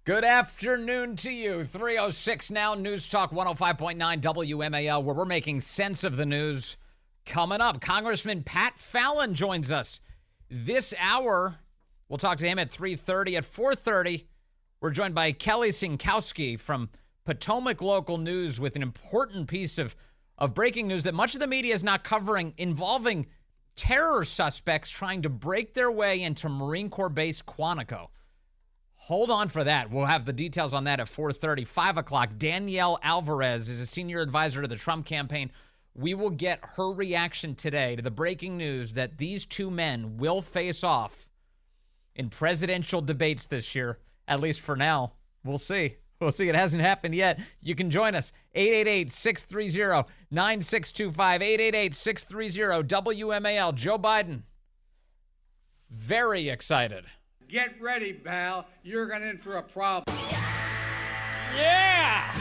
Good afternoon to you. 3:06 now, News Talk 105.9 WMAL, where we're making sense of the news. Coming up, Congressman Pat Fallon joins us this hour. We'll talk to him at 3:30. At 4:30, we're joined by Kelly Sinkowski from Potomac Local News with an important piece of breaking news that much of the media is not covering, involving terror suspects trying to break their way into Marine Corps Base Quantico. Hold on for that. We'll have the details on that at 4:30. 5 o'clock, Danielle Alvarez is a senior advisor to the Trump campaign. We will get her reaction today to the breaking news that these two men will face off in presidential debates this year, at least for now. We'll see. We'll see. It hasn't happened yet. You can join us. 888-630-9625. 888-630-WMAL. Joe Biden. Very excited. Get ready, pal. You're going in for a problem. Yeah!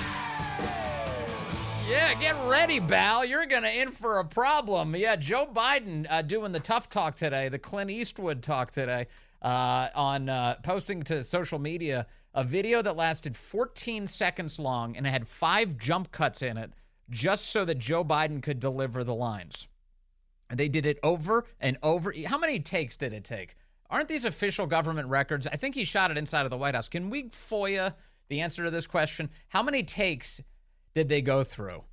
Yeah, get ready, Bal. You're going to in for a problem. Yeah, Joe Biden doing the tough talk today, the Clint Eastwood talk today, on posting to social media a video that lasted 14 seconds long and it had 5 jump cuts in it just so that Joe Biden could deliver the lines. And they did it over and over. How many takes did it take? Aren't these official government records? I think he shot it inside of the White House. Can we FOIA the answer to this question? How many takes did they go through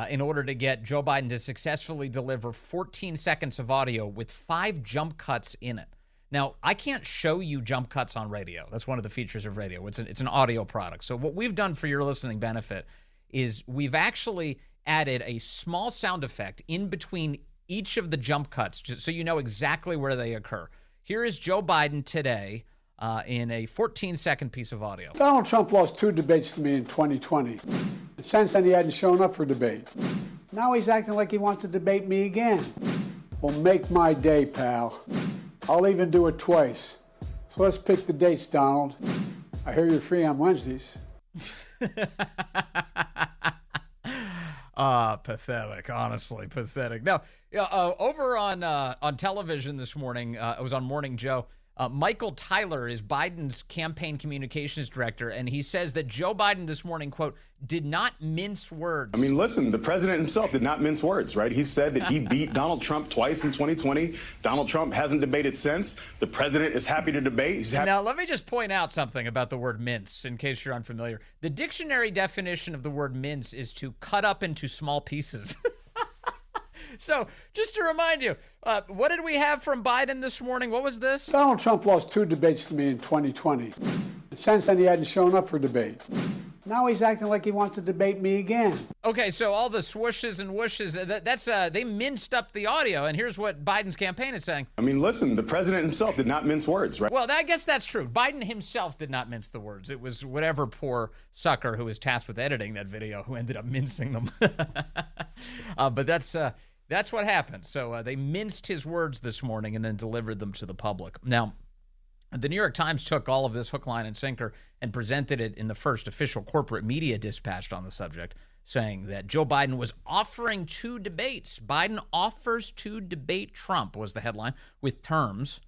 in order to get Joe Biden to successfully deliver 14 seconds of audio with 5 jump cuts in it? Now, I can't show you jump cuts on radio. That's one of the features of radio. It's an audio product. So what we've done for your listening benefit is we've actually added a small sound effect in between each of the jump cuts just so you know exactly where they occur. Here is Joe Biden today in a 14-second piece of audio. Donald Trump lost 2 debates to me in 2020. And since then, he hadn't shown up for debate. Now he's acting like he wants to debate me again. Well, make my day, pal. I'll even do it twice. So let's pick the dates, Donald. I hear you're free on Wednesdays. Pathetic. Honestly, pathetic. Now, over on television this morning, it was on Morning Joe. Michael Tyler is Biden's campaign communications director, and he says that Joe Biden this morning, quote, did not mince words. I mean, listen, the president himself did not mince words, right? He said that he beat Donald Trump twice in 2020. Donald Trump hasn't debated since. The president is happy to debate. He's happy. Now, let me just point out something about the word mince, in case you're unfamiliar. The dictionary definition of the word mince is to cut up into small pieces. So, just to remind you, what did we have from Biden this morning? What was this? Donald Trump lost 2 debates to me in 2020. And since then, he hadn't shown up for debate. Now he's acting like he wants to debate me again. Okay, so all the swooshes and whooshes, that's they minced up the audio, and here's what Biden's campaign is saying. I mean, listen, the president himself did not mince words, right? Well, I guess that's true. Biden himself did not mince the words. It was whatever poor sucker who was tasked with editing that video who ended up mincing them. But that's what happened. So they minced his words this morning and then delivered them to the public. Now, the New York Times took all of this hook, line, and sinker and presented it in the first official corporate media dispatched on the subject, saying that Joe Biden was offering 2 debates. Biden offers to debate Trump was the headline, with terms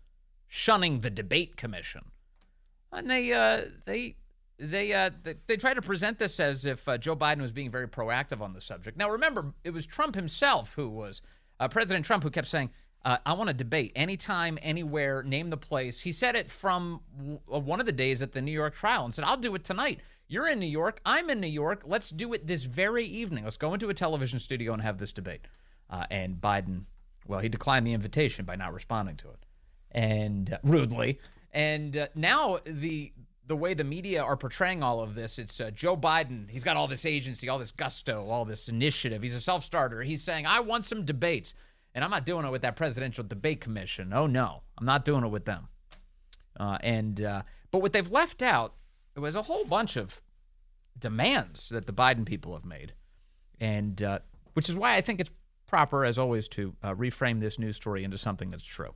shunning the debate commission. And they try to present this as if Joe Biden was being very proactive on the subject. Now, remember, it was Trump himself who was, President Trump, who kept saying, I want to debate anytime, anywhere, name the place. He said it from one of the days at the New York trial and said, I'll do it tonight. You're in New York. I'm in New York. Let's do it this very evening. Let's go into a television studio and have this debate. And Biden, well, he declined the invitation by not responding to it, and rudely. And now the way the media are portraying all of this, it's Joe Biden. He's got all this agency, all this gusto, all this initiative. He's a self-starter. He's saying, I want some debates. And I'm not doing it with that presidential debate commission. Oh, no, I'm not doing it with them. But what they've left out was a whole bunch of demands that the Biden people have made, and which is why I think it's proper, as always, to reframe this news story into something that's true.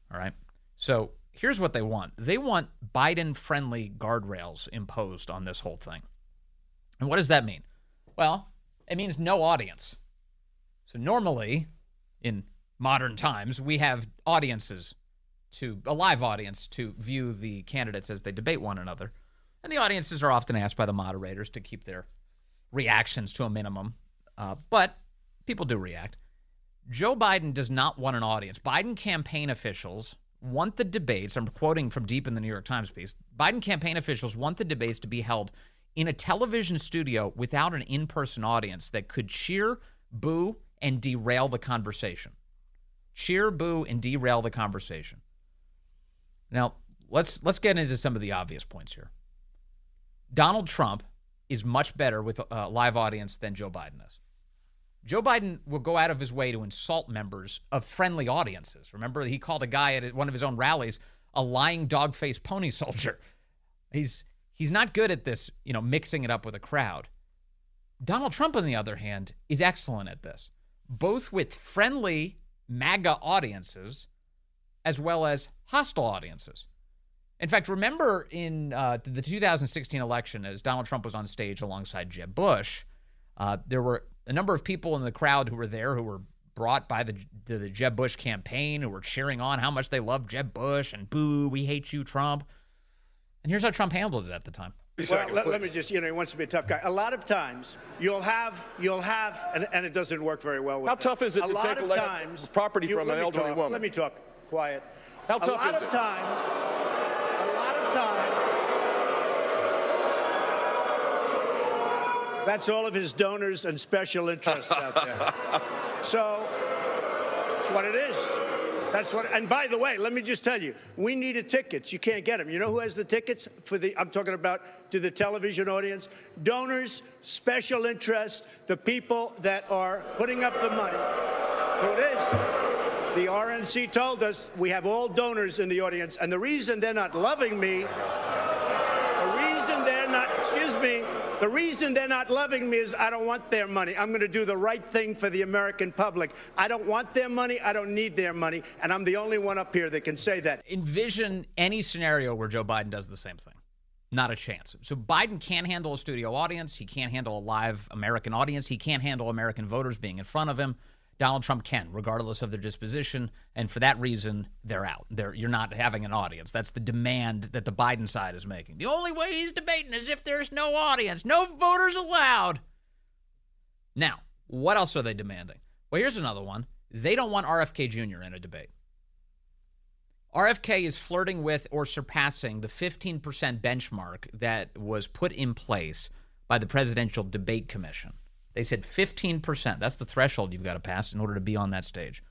All right? So here's what they want. They want Biden-friendly guardrails imposed on this whole thing. And what does that mean? Well, it means no audience. So normally, in modern times, we have audiences, a live audience, to view the candidates as they debate one another. And the audiences are often asked by the moderators to keep their reactions to a minimum. But people do react. Joe Biden does not want an audience. Biden campaign officials want the debates. I'm quoting from deep in the New York Times piece. Biden campaign officials want the debates to be held in a television studio without an in-person audience that could cheer, boo, and derail the conversation. Cheer, boo, and derail the conversation. Now, let's get into some of the obvious points here. Donald Trump is much better with a live audience than Joe Biden is. Joe Biden will go out of his way to insult members of friendly audiences. Remember, he called a guy at one of his own rallies a lying dog-faced pony soldier. He's not good at this, mixing it up with a crowd. Donald Trump, on the other hand, is excellent at this, both with friendly MAGA audiences as well as hostile audiences. In fact, remember in the 2016 election, as Donald Trump was on stage alongside Jeb Bush, there were a number of people in the crowd who were there who were brought by the Jeb Bush campaign, who were cheering on how much they loved Jeb Bush and boo, we hate you, Trump. And here's how Trump handled it at the time. Well, let me just, he wants to be a tough guy. A lot of times you'll have, and it doesn't work very well with How tough is it to take property from an elderly woman? Let me talk. Quiet. How tough is it? A lot of times, that's all of his donors and special interests out there. So, that's what it is. And by the way, let me just tell you, we needed tickets. You can't get them. You know who has the tickets I'm talking about to the television audience? Donors, special interests, the people that are putting up the money. So it is. The RNC told us we have all donors in the audience, and the reason they're not loving me, the reason they're not loving me is I don't want their money. I'm going to do the right thing for the American public. I don't want their money. I don't need their money. And I'm the only one up here that can say that. Envision any scenario where Joe Biden does the same thing. Not a chance. So Biden can't handle a studio audience. He can't handle a live American audience. He can't handle American voters being in front of him. Donald Trump can, regardless of their disposition, and for that reason, they're out. You're not having an audience. That's the demand that the Biden side is making. The only way he's debating is if there's no audience, no voters allowed. Now, what else are they demanding? Well, here's another one. They don't want RFK Jr. in a debate. RFK is flirting with or surpassing the 15% benchmark that was put in place by the Presidential Debate Commission. They said 15%. That's the threshold you've got to pass in order to be on that stage,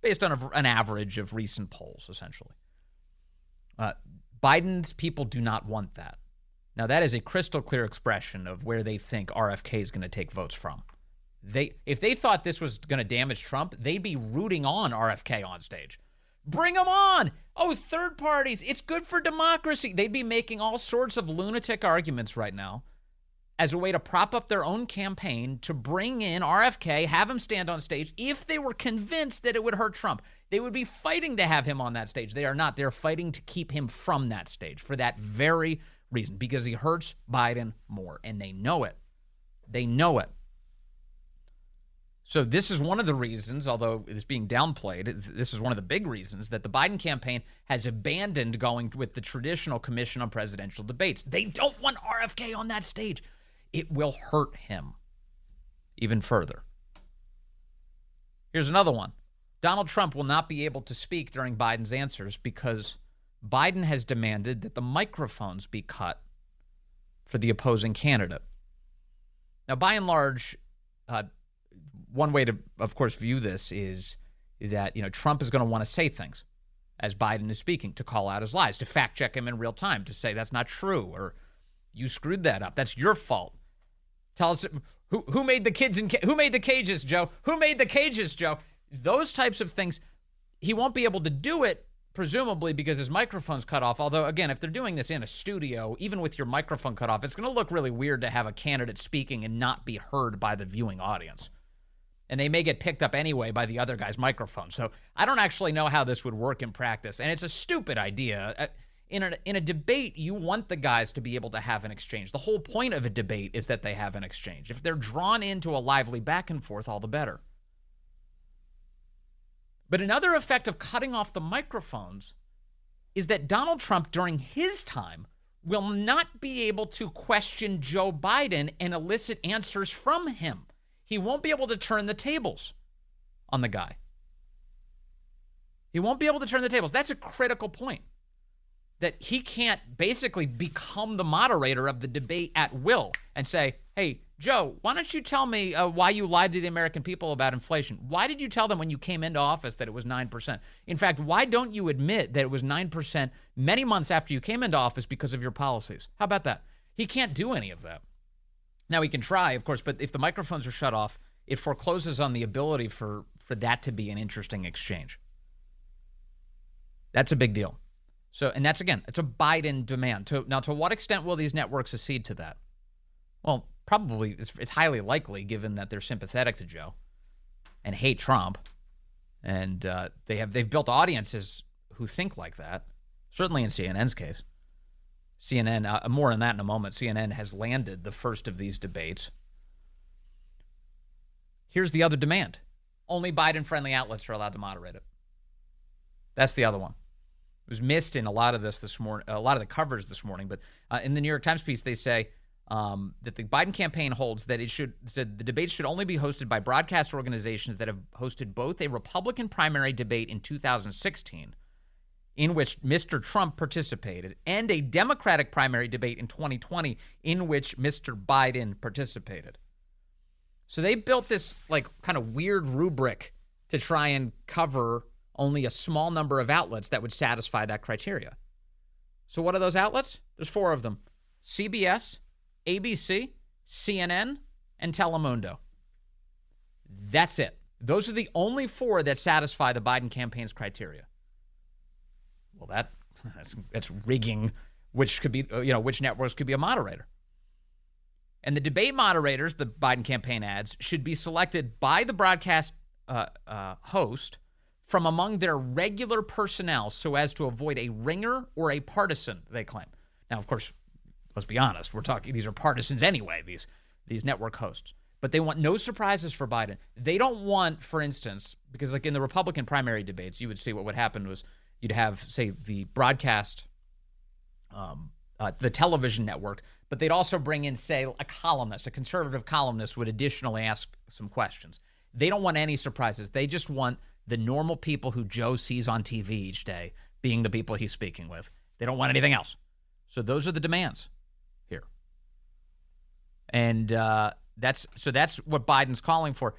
based on an average of recent polls, essentially. Biden's people do not want that. Now, that is a crystal clear expression of where they think RFK is going to take votes from. If they thought this was going to damage Trump, they'd be rooting on RFK on stage. Bring him on. Oh, third parties. It's good for democracy. They'd be making all sorts of lunatic arguments right now as a way to prop up their own campaign to bring in RFK, have him stand on stage if they were convinced that it would hurt Trump. They would be fighting to have him on that stage. They are not. They're fighting to keep him from that stage for that very reason, because he hurts Biden more, and they know it. They know it. So this is one of the reasons, although it's being downplayed, this is one of the big reasons that the Biden campaign has abandoned going with the traditional Commission on Presidential Debates. They don't want RFK on that stage. It will hurt him even further. Here's another one. Donald Trump will not be able to speak during Biden's answers because Biden has demanded that the microphones be cut for the opposing candidate. Now, by and large, one way to, of course, view this is that, Trump is going to want to say things as Biden is speaking, to call out his lies, to fact check him in real time, to say that's not true, or you screwed that up. That's your fault. Tell us who made the kids who made the cages, Joe? Who made the cages, Joe? Those types of things. He won't be able to do it, presumably, because his microphone's cut off. Although, again, if they're doing this in a studio, even with your microphone cut off, it's going to look really weird to have a candidate speaking and not be heard by the viewing audience. And they may get picked up anyway by the other guy's microphone. So I don't actually know how this would work in practice. And it's a stupid idea. In a debate, you want the guys to be able to have an exchange. The whole point of a debate is that they have an exchange. If they're drawn into a lively back and forth, all the better. But another effect of cutting off the microphones is that Donald Trump, during his time, will not be able to question Joe Biden and elicit answers from him. He won't be able to turn the tables on the guy. He won't be able to turn the tables. That's a critical point, that he can't basically become the moderator of the debate at will and say, hey, Joe, why don't you tell me why you lied to the American people about inflation? Why did you tell them when you came into office that it was 9%? In fact, why don't you admit that it was 9% many months after you came into office because of your policies? How about that? He can't do any of that. Now, he can try, of course, but if the microphones are shut off, it forecloses on the ability for that to be an interesting exchange. That's a big deal. So, and that's, again, it's a Biden demand. Now, to what extent will these networks accede to that? Well, probably it's highly likely, given that they're sympathetic to Joe and hate Trump, and they've built audiences who think like that. Certainly in CNN's case, CNN. More on that in a moment. CNN has landed the first of these debates. Here's the other demand: only Biden-friendly outlets are allowed to moderate it. That's the other one. It was missed in a lot of this morning, a lot of the coverage this morning. But in the New York Times piece, they say that the Biden campaign holds that the debates should only be hosted by broadcast organizations that have hosted both a Republican primary debate in 2016, in which Mr. Trump participated, and a Democratic primary debate in 2020, in which Mr. Biden participated. So they built this kind of weird rubric to try and cover only a small number of outlets that would satisfy that criteria. So what are those outlets? There's 4 of them: CBS, ABC, CNN, and Telemundo. That's it. Those are the only 4 that satisfy the Biden campaign's criteria. Well, that's rigging which could be, which networks could be a moderator. And the debate moderators, the Biden campaign adds, should be selected by the broadcast host from among their regular personnel so as to avoid a ringer or a partisan, they claim. Now, of course, let's be honest, these are partisans anyway, these network hosts. But they want no surprises for Biden. They don't want, for instance, because like in the Republican primary debates, you would see what would happen was you'd have, say, the broadcast, the television network, but they'd also bring in, say, a columnist, a conservative columnist would additionally ask some questions. They don't want any surprises. They just want the normal people who Joe sees on TV each day being the people he's speaking with. They don't want anything else. So those are the demands here. And that's what Biden's calling for.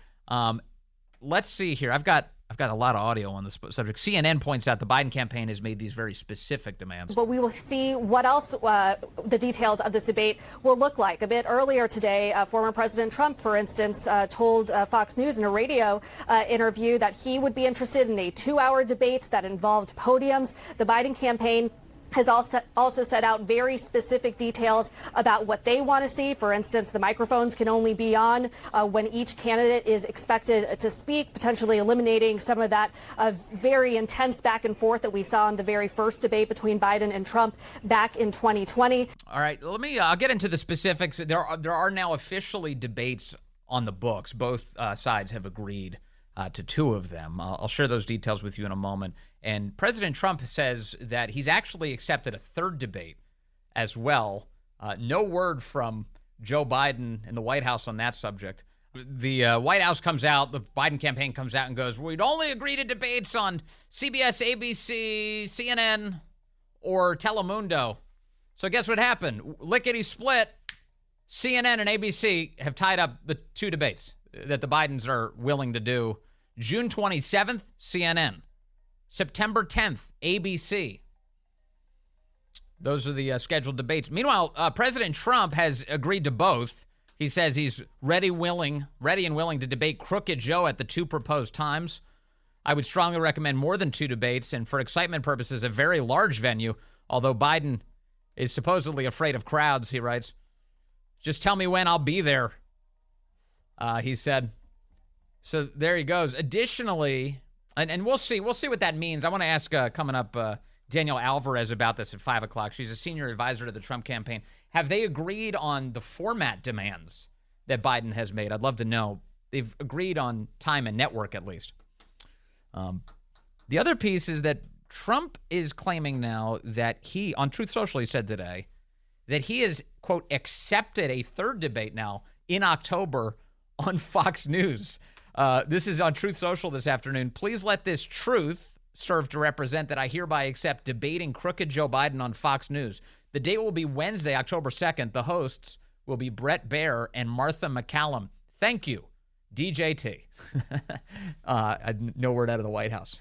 Let's see here. I've got a lot of audio on this subject. CNN points out the Biden campaign has made these very specific demands. But we will see what else the details of this debate will look like. A bit earlier today, former President Trump, for instance, told Fox News in a radio interview that he would be interested in a 2-hour debate that involved podiums. The Biden campaign has also set out very specific details about what they want to see. For instance, the microphones can only be on when each candidate is expected to speak, potentially eliminating some of that very intense back and forth that we saw in the very first debate between Biden and Trump back in 2020. All right, I'll get into the specifics. There are now officially debates on the books. Both sides have agreed to 2 of them. I'll share those details with you in a moment. And President Trump says that he's actually accepted a 3rd debate as well. No word from Joe Biden and the White House on that subject. The White House comes out, the Biden campaign comes out and goes, we'd only agree to debates on CBS, ABC, CNN, or Telemundo. So guess what happened? Lickety split. CNN and ABC have tied up the 2 debates that the Bidens are willing to do. June 27th, CNN. September 10th, ABC. Those are the scheduled debates. Meanwhile, President Trump has agreed to both. He says he's ready and willing to debate Crooked Joe at the 2 proposed times. I would strongly recommend more than 2 debates, and for excitement purposes, a very large venue, although Biden is supposedly afraid of crowds, he writes. Just tell me when, I'll be there, he said. So there he goes. Additionally, and we'll see what that means. I want to ask coming up Danielle Alvarez about this at 5 o'clock. She's a senior advisor to the Trump campaign. Have they agreed on the format demands that Biden has made? I'd love to know. They've agreed on time and network at least. The other piece is that Trump is claiming now that on Truth Social, he said today, that he has, quote, accepted a third debate now in October on Fox News. This is on Truth Social this afternoon. Please let this truth serve to represent that I hereby accept debating crooked Joe Biden on Fox News. The date will be Wednesday, October 2nd. The hosts will be Brett Baer and Martha McCallum. Thank you, DJT. No word out of the White House.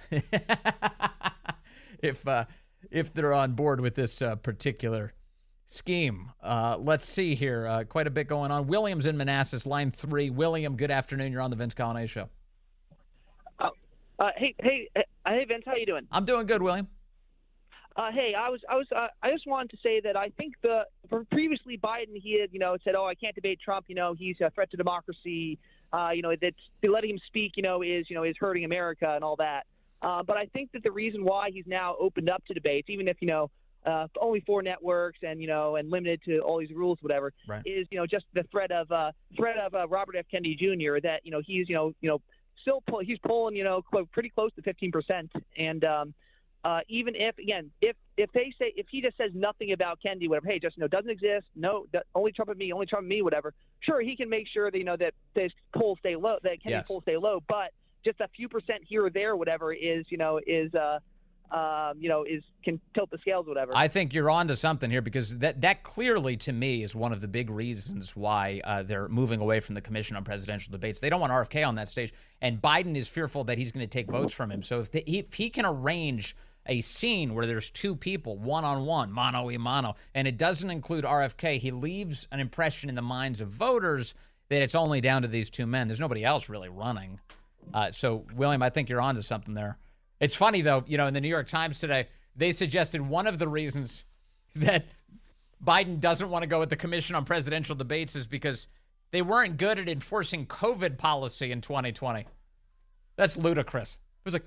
If they're on board with this particular scheme. Let's see here. Quite a bit going on. William's in Manassas, line 3. William, good afternoon. You're on the Vince Coglianese Show. Hey, Vince, how you doing? I'm doing good, William. Hey, I just wanted to say that I think previously Biden, he had, said, I can't debate Trump. He's a threat to democracy. That letting him speak, is hurting America and all that. But I think that the reason why he's now opened up to debates, even if, only 4 networks and, and limited to all these rules, whatever, right, is, just the threat of Robert F. Kennedy Jr. that, he's, he's polling, pretty close to 15%. And even if he just says nothing about Kennedy, whatever, hey, just, doesn't exist. No, only Trump and me, whatever. Sure. He can make sure that, that his polls stay low, that Kennedy's polls stay low, but just a few percent here or there, whatever can tilt the scales, whatever. I think you're on to something here, because that clearly, to me, is one of the big reasons why they're moving away from the Commission on Presidential Debates. They don't want RFK on that stage, and Biden is fearful that he's going to take votes from him. So if he can arrange a scene where there's 2 people, one-on-one, mano-a-mano, and it doesn't include RFK, he leaves an impression in the minds of voters that it's only down to these 2 men. There's nobody else really running. So, William, I think you're on to something there. It's funny, though, in the New York Times today, they suggested one of the reasons that Biden doesn't want to go with the Commission on Presidential Debates is because they weren't good at enforcing COVID policy in 2020. That's ludicrous. It was like,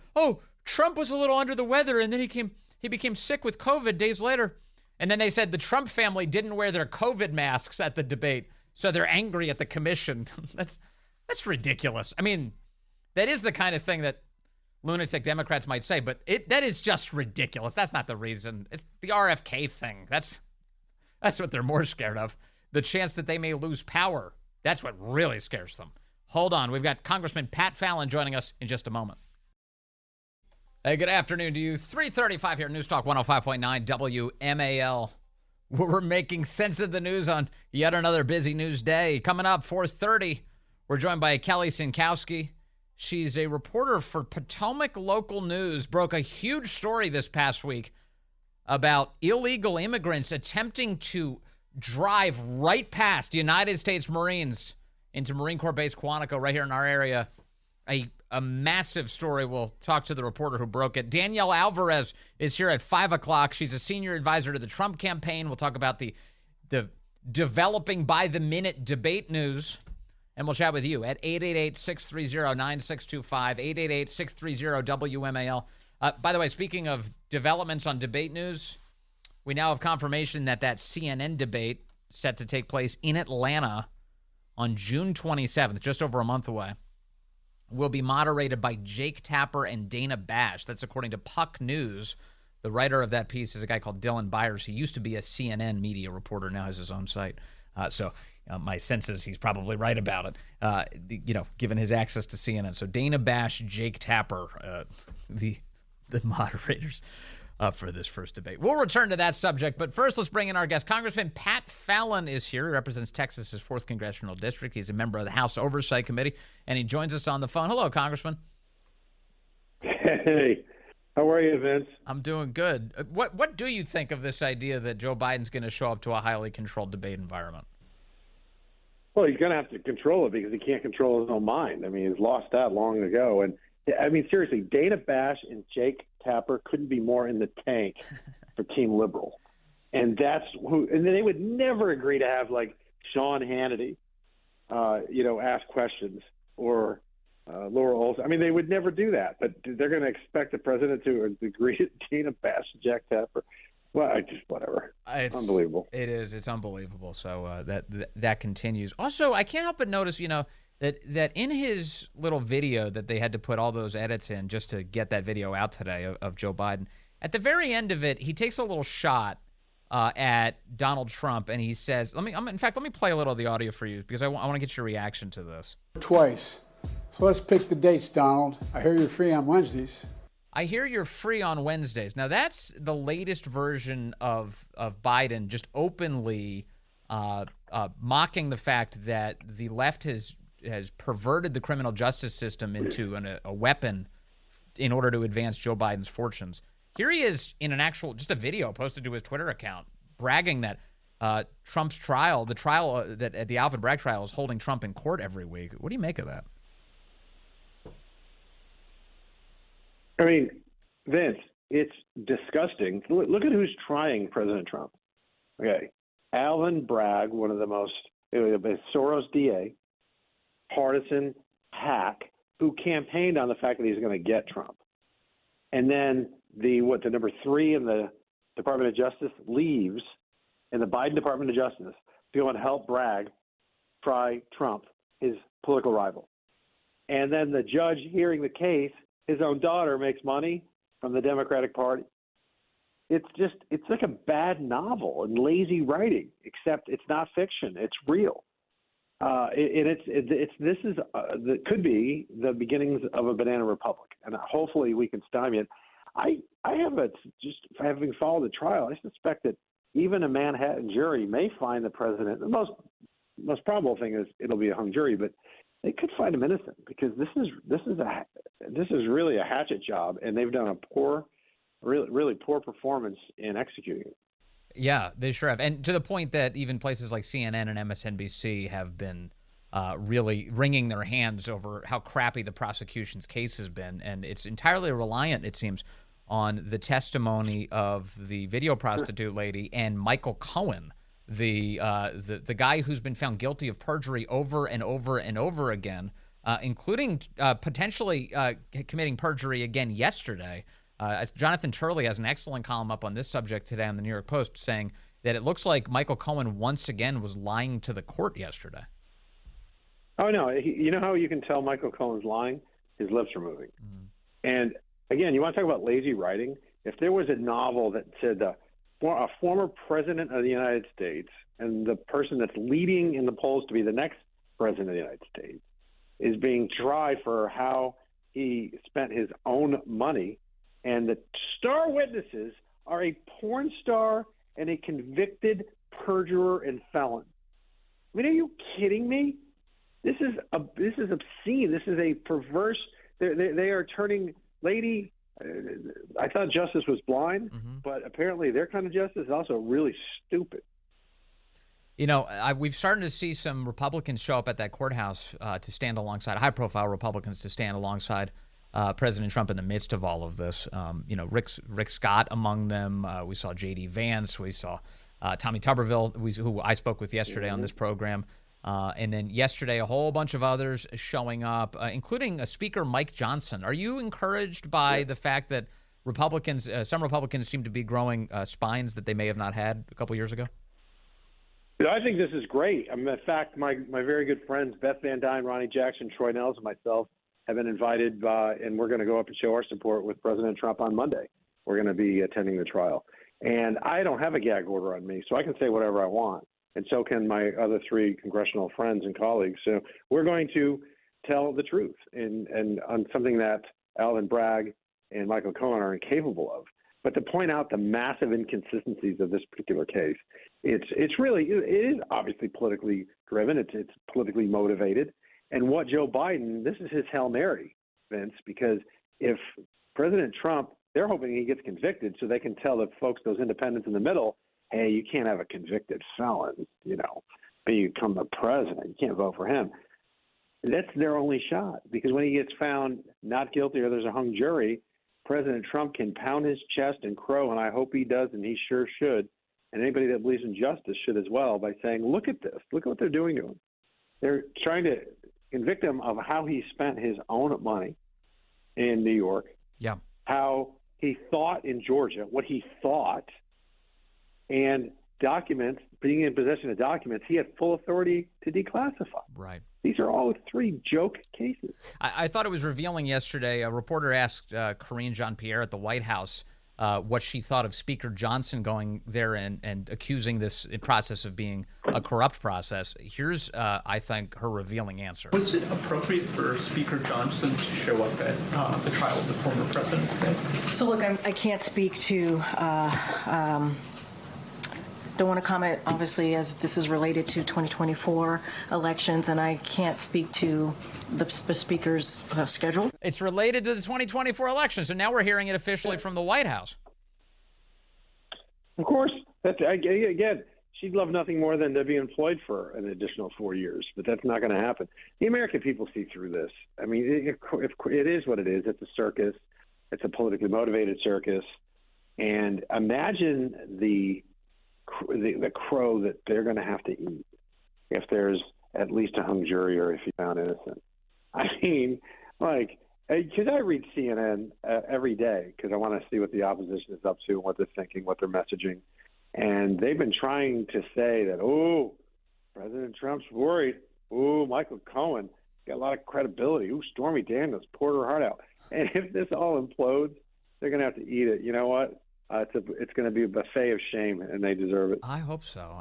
Trump was a little under the weather, and then he became sick with COVID days later. And then they said the Trump family didn't wear their COVID masks at the debate, so they're angry at the commission. That's ridiculous. I mean, that is the kind of thing that lunatic Democrats might say, but that is just ridiculous. That's not the reason. It's the RFK thing. That's what they're more scared of. The chance that they may lose power. That's what really scares them. Hold on. We've got Congressman Pat Fallon joining us in just a moment. Hey, good afternoon to you. 3:35 here, News Talk 105.9 WMAL. We're making sense of the news on yet another busy news day. Coming up, 4:30, we're joined by Kelly Sinkowski. She's a reporter for Potomac Local News. Broke a huge story this past week about illegal immigrants attempting to drive right past United States Marines into Marine Corps Base Quantico right here in our area. A massive story. We'll talk to the reporter who broke it. Danielle Alvarez is here at 5 o'clock. She's a senior advisor to the Trump campaign. We'll talk about the developing by-the-minute debate news. And we'll chat with you at 888-630-9625, 888-630-WMAL. By the way, speaking of developments on debate news, we now have confirmation that CNN debate set to take place in Atlanta on June 27th, just over a month away, will be moderated by Jake Tapper and Dana Bash. That's according to Puck News. The writer of that piece is a guy called Dylan Byers, who used to be a CNN media reporter, now has his own site. My sense is he's probably right about it, given his access to CNN. So Dana Bash, Jake Tapper, the moderators for this first debate. We'll return to that subject, but first let's bring in our guest. Congressman Pat Fallon is here. He represents Texas's 4th Congressional District. He's a member of the House Oversight Committee, and he joins us on the phone. Hello, Congressman. Hey, how are you, Vince? I'm doing good. What do you think of this idea that Joe Biden's going to show up to a highly controlled debate environment? Well, he's going to have to control it because he can't control his own mind. I mean, he's lost that long ago. And, I mean, seriously, Dana Bash and Jake Tapper couldn't be more in the tank for Team Liberal. And that's who – and they would never agree to have, like, Sean Hannity, ask questions or Laura Olson. I mean, they would never do that. But they're going to expect the president to agree to Dana Bash and Jack Tapper. Well, whatever. It's unbelievable. It is. It's unbelievable. So that continues. Also, I can't help but notice, that in his little video that they had to put all those edits in just to get that video out today of Joe Biden, at the very end of it, he takes a little shot at Donald Trump, and he says, let me play a little of the audio for you because I want to get your reaction to this. Twice. So let's pick the dates, Donald. I hear you're free on Wednesdays. I hear you're free on Wednesdays. Now, that's the latest version of Biden just openly mocking the fact that the left has perverted the criminal justice system into a weapon in order to advance Joe Biden's fortunes. Here he is in just a video posted to his Twitter account, bragging that Trump's trial, that the Alvin Bragg trial, is holding Trump in court every week. What do you make of that? I mean, Vince, it's disgusting. Look at who's trying President Trump. Okay. Alvin Bragg, one of the most Soros DA, partisan hack, who campaigned on the fact that he's going to get Trump. And then the number 3 in the Department of Justice leaves, in the Biden Department of Justice, to go and help Bragg try Trump, his political rival. And then the judge hearing the case, his own daughter makes money from the Democratic Party. It's like a bad novel and lazy writing, except it's not fiction. It's real. It could be the beginnings of a banana republic, and hopefully we can stymie it. Just having followed the trial, I suspect that even a Manhattan jury may find the president. The most probable thing is it'll be a hung jury, but they could find him innocent because this is really a hatchet job, and they've done a really poor performance in executing it. Yeah, they sure have. And to the point that even places like CNN and MSNBC have been really wringing their hands over how crappy the prosecution's case has been. And it's entirely reliant, it seems, on the testimony of the video prostitute lady and Michael Cohen, the guy who's been found guilty of perjury over and over and over again, including potentially committing perjury again yesterday. Jonathan Turley has an excellent column up on this subject today on the New York Post saying that it looks like Michael Cohen once again was lying to the court yesterday. Oh, no. You know how you can tell Michael Cohen's lying? His lips are moving. Mm-hmm. And, again, you want to talk about lazy writing? If there was a novel that said a former president of the United States and the person that's leading in the polls to be the next president of the United States is being tried for how he spent his own money, and the star witnesses are a porn star and a convicted perjurer and felon. I mean, are you kidding me? This is obscene. This is a perverse. They are turning lady. I thought justice was blind, but apparently their kind of justice is also really stupid. You know, we've started to see some Republicans show up at that courthouse to stand alongside, high-profile Republicans to stand alongside President Trump in the midst of all of this. Rick Scott among them. We saw J.D. Vance. We saw Tommy Tuberville, who I spoke with yesterday on this program. And then yesterday, a whole bunch of others showing up, including Speaker Mike Johnson. Are you encouraged by the fact that some Republicans seem to be growing spines that they may have not had a couple years ago? I think this is great. I mean, in fact, my very good friends, Beth Van Dyne, Ronnie Jackson, Troy Nels, and myself have been invited, and we're going to go up and show our support with President Trump on Monday. We're going to be attending the trial. And I don't have a gag order on me, so I can say whatever I want. And so can my other 3 congressional friends and colleagues. So we're going to tell the truth and on something that Alvin Bragg and Michael Cohen are incapable of. But to point out the massive inconsistencies of this particular case, it is obviously politically driven. It's politically motivated. And what Joe Biden, this is his Hail Mary, Vince, because if President Trump, they're hoping he gets convicted so they can tell the folks, those independents in the middle, hey, you can't have a convicted felon, become the president. You can't vote for him. That's their only shot, because when he gets found not guilty or there's a hung jury, President Trump can pound his chest and crow, and I hope he does, and he sure should. And anybody that believes in justice should as well, by saying, look at this. Look at what they're doing to him. They're trying to convict him of how he spent his own money in New York. Yeah. How he thought in Georgia, what he thought, and documents, being in possession of documents, he had full authority to declassify. Right. These are all 3 joke cases. I thought it was revealing yesterday. A reporter asked Karine Jean-Pierre at the White House what she thought of Speaker Johnson going there and accusing this process of being a corrupt process. Here's, I think, her revealing answer. Was it appropriate for Speaker Johnson to show up at the trial of the former president today? So, look, I can't speak to, don't want to comment, obviously, as this is related to 2024 elections, and I can't speak to the Speaker's schedule. It's related to the 2024 election, so now we're hearing it officially from the White House. Of course. Again, she'd love nothing more than to be employed for an additional 4 years, but that's not going to happen. The American people see through this. I mean, it is what it is. It's a circus. It's a politically motivated circus. And imagine the crow that they're going to have to eat if there's at least a hung jury or if he's found innocent. I mean, like, because I read CNN every day because I want to see what the opposition is up to, what they're thinking, what they're messaging. And they've been trying to say that, oh, President Trump's worried. Oh, Michael Cohen got a lot of credibility. Oh, Stormy Daniels poured her heart out. And if this all implodes, they're going to have to eat it. You know what? It's going to be a buffet of shame, and they deserve it. I hope so.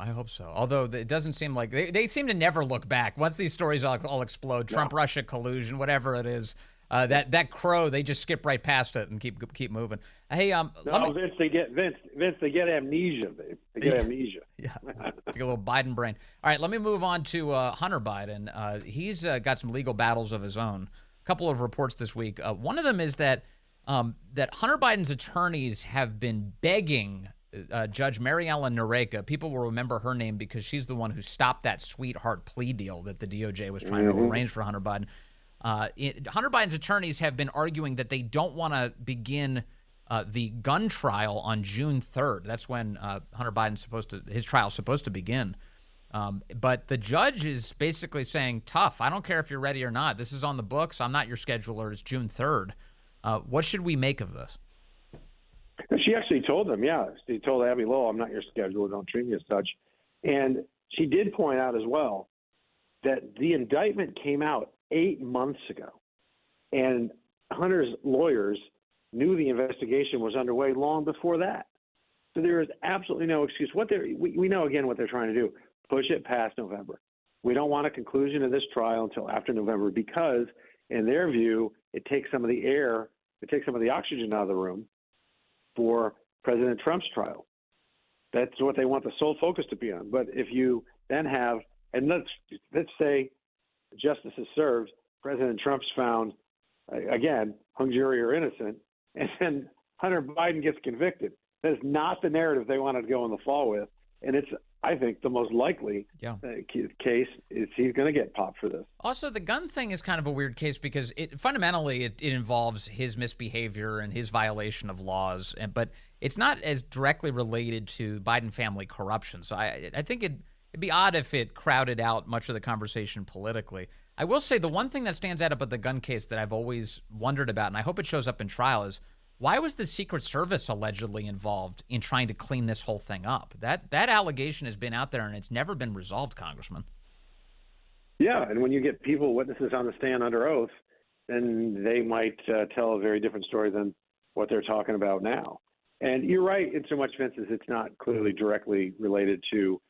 Although it doesn't seem like they seem to never look back. Once these stories all explode, Trump-Russia collusion, whatever it is, that crow, they just skip right past it and keep moving. Hey, Vince, they get amnesia, babe. They get amnesia. Yeah, take a little Biden brain. All right, let me move on to Hunter Biden. He's got some legal battles of his own. A couple of reports this week. One of them is that Hunter Biden's attorneys have been begging Judge Mary Ellen Noreika. People will remember her name because she's the one who stopped that sweetheart plea deal that the DOJ was trying to arrange for Hunter Biden. Hunter Biden's attorneys have been arguing that they don't want to begin the gun trial on June 3rd. That's when Hunter Biden's his trial's supposed to begin. But the judge is basically saying, tough, I don't care if you're ready or not. This is on the books. I'm not your scheduler. It's June 3rd. What should we make of this? She actually told them, she told Abby Lowell, I'm not your scheduler, don't treat me as such. And she did point out as well that the indictment came out 8 months ago, and Hunter's lawyers knew the investigation was underway long before that. So there is absolutely no excuse. We know, again, what they're trying to do, push it past November. We don't want a conclusion of this trial until after November because, in their view, it takes some of the air, it takes some of the oxygen out of the room for President Trump's trial. That's what they want the sole focus to be on. But if you then have, and let's say justice is served, President Trump's found, again, hung jury or innocent, and then Hunter Biden gets convicted. That is not the narrative they wanted to go in the fall with. And it's, I think, the most likely case is he's going to get popped for this. Also, the gun thing is kind of a weird case because fundamentally it involves his misbehavior and his violation of laws, but it's not as directly related to Biden family corruption. So I think it'd be odd if it crowded out much of the conversation politically. I will say the one thing that stands out about the gun case that I've always wondered about, and I hope it shows up in trial, is why was the Secret Service allegedly involved in trying to clean this whole thing up? That allegation has been out there, and it's never been resolved, Congressman. Yeah, and when you get witnesses on the stand under oath, then they might tell a very different story than what they're talking about now. And you're right in so much, Vince, as it's not clearly directly related to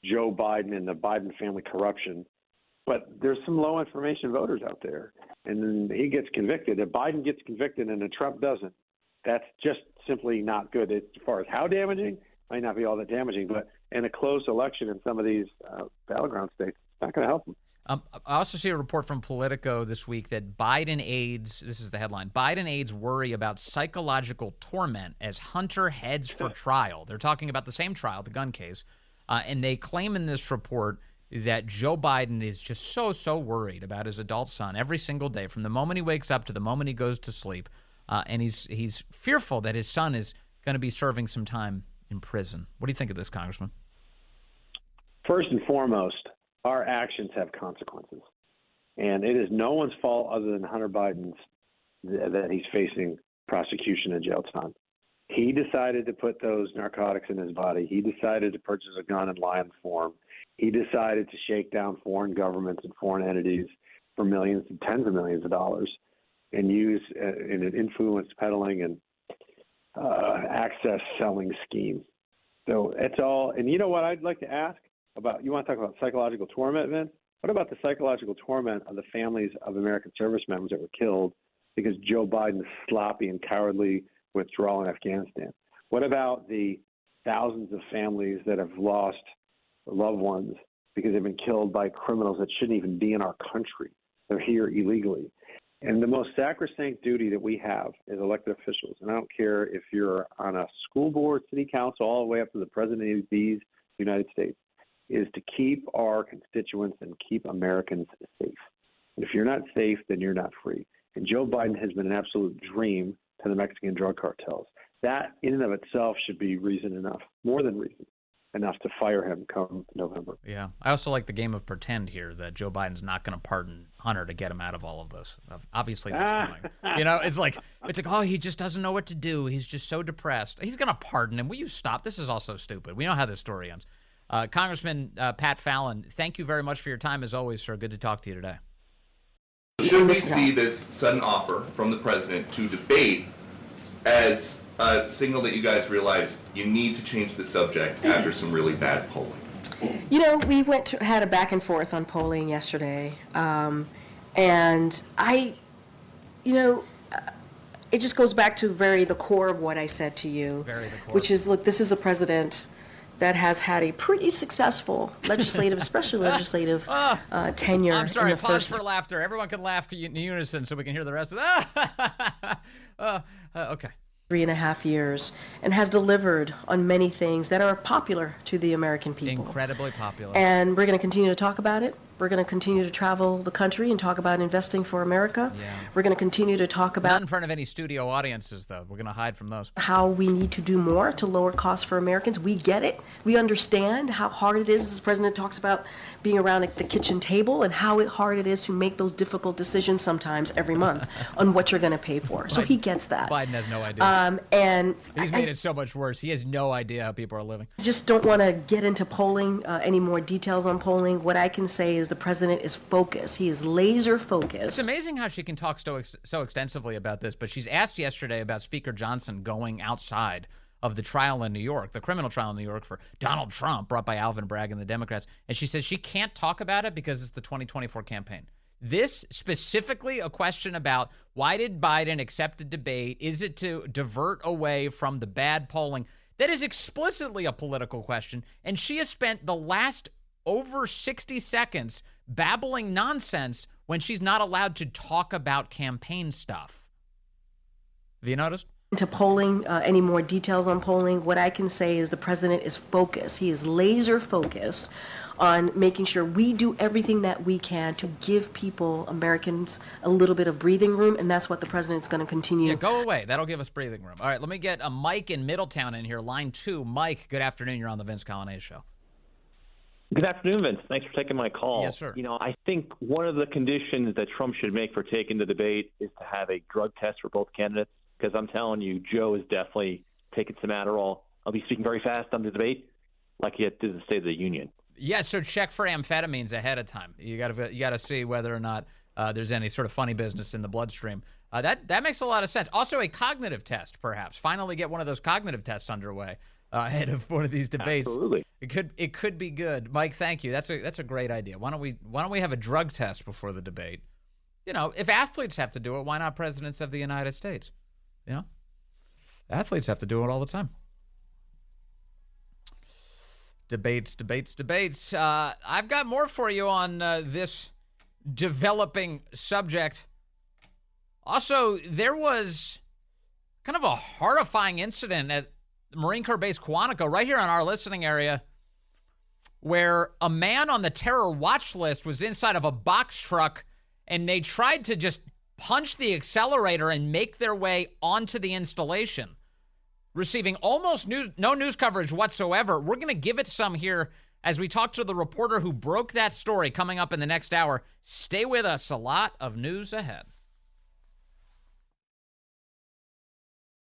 Joe Biden and the Biden family corruption. But there's some low information voters out there, and then he gets convicted. If Biden gets convicted and Trump doesn't, that's just simply not good. As far as how damaging, might not be all that damaging, but in a close election in some of these battleground states, it's not going to help them. I also see a report from Politico this week that Biden aides, this is the headline, Biden aides worry about psychological torment as Hunter heads for trial. They're talking about the same trial, the gun case, and they claim in this report that Joe Biden is just so worried about his adult son every single day, from the moment he wakes up to the moment he goes to sleep. And he's fearful that his son is going to be serving some time in prison. What do you think of this, Congressman? First and foremost, our actions have consequences. And it is no one's fault other than Hunter Biden's that he's facing prosecution and jail time. He decided to put those narcotics in his body. He decided to purchase a gun and lie on the form. He decided to shake down foreign governments and foreign entities for millions and tens of millions of dollars and use in an influence peddling and access selling scheme. So it's all. And you know what I'd like to ask about? You want to talk about psychological torment, Vince? What about the psychological torment of the families of American service members that were killed because Joe Biden's sloppy and cowardly withdrawal in Afghanistan? What about the thousands of families that have lost loved ones because they've been killed by criminals that shouldn't even be in our country? They're here illegally. And the most sacrosanct duty that we have as elected officials, and I don't care if you're on a school board, city council, all the way up to the president of the United States, is to keep our constituents and keep Americans safe. And if you're not safe, then you're not free. And Joe Biden has been an absolute dream to the Mexican drug cartels. That in and of itself should be reason enough, more than reason enough to fire him come November. Yeah. I also like the game of pretend here that Joe Biden's not going to pardon Hunter to get him out of all of this. Obviously, that's coming. It's like, oh, he just doesn't know what to do. He's just so depressed. He's going to pardon him. Will you stop? This is also stupid. We know how this story ends. Congressman Pat Fallon, thank you very much for your time as always, sir. Good to talk to you today. Should we see this sudden offer from the president to debate as a signal that you guys realize you need to change the subject after some really bad polling? We had a back and forth on polling yesterday, and it just goes back to the core of what I said to you, which is, look, this is a president that has had a pretty successful especially legislative tenure. I'm sorry, pause for laughter. Everyone can laugh in unison so we can hear the rest of that. Okay. 3.5 years, and has delivered on many things that are popular to the American people. Incredibly popular. And we're going to continue to talk about it. We're going to continue to travel the country and talk about investing for America. Yeah. We're going to continue to talk about... Not in front of any studio audiences, though. We're going to hide from those. How we need to do more to lower costs for Americans. We get it. We understand how hard it is, as the president talks about being around the kitchen table, and how hard it is to make those difficult decisions sometimes every month on what you're going to pay for. So he gets that. Biden has no idea. And he's made it so much worse. He has no idea how people are living. I just don't want to get into polling, any more details on polling. What I can say is the president is focused. He is laser focused. It's amazing how she can talk so extensively about this, but she's asked yesterday about Speaker Johnson going outside of the trial in New York, the criminal trial in New York for Donald Trump, brought by Alvin Bragg and the Democrats. And she says she can't talk about it because it's the 2024 campaign. This specifically a question about why did Biden accept a debate? Is it to divert away from the bad polling? That is explicitly a political question. And she has spent the last over 60 seconds babbling nonsense when she's not allowed to talk about campaign stuff. Have you noticed? Into polling, any more details on polling, what I can say is the president is focused. He is laser focused on making sure we do everything that we can to give people, Americans, a little bit of breathing room, and that's what the president's going to continue. Yeah, go away. That'll give us breathing room. All right, let me get a Mike in Middletown in here, line 2. Mike, good afternoon. You're on the Vince Coglianese Show. Good afternoon, Vince. Thanks for taking my call. Yes, sir. I think one of the conditions that Trump should make for taking the debate is to have a drug test for both candidates, because I'm telling you, Joe is definitely taking some Adderall. I'll be speaking very fast on the debate, like he did the State of the Union. Yes, so check for amphetamines ahead of time. You got to see whether or not there's any sort of funny business in the bloodstream. That makes a lot of sense. Also, a cognitive test, perhaps. Finally, get one of those cognitive tests underway ahead of one of these debates. Absolutely, it could be good. Mike, thank you. That's a great idea. Why don't we have a drug test before the debate? If athletes have to do it, why not presidents of the United States? Athletes have to do it all the time. Debates. I've got more for you on this developing subject. Also, there was kind of a horrifying incident at Marine Corps Base Quantico, right here on our listening area, where a man on the terror watch list was inside of a box truck, and they tried to just punch the accelerator and make their way onto the installation, receiving almost no news coverage whatsoever. We're going to give it some here as we talk to the reporter who broke that story coming up in the next hour. Stay with us. A lot of news ahead.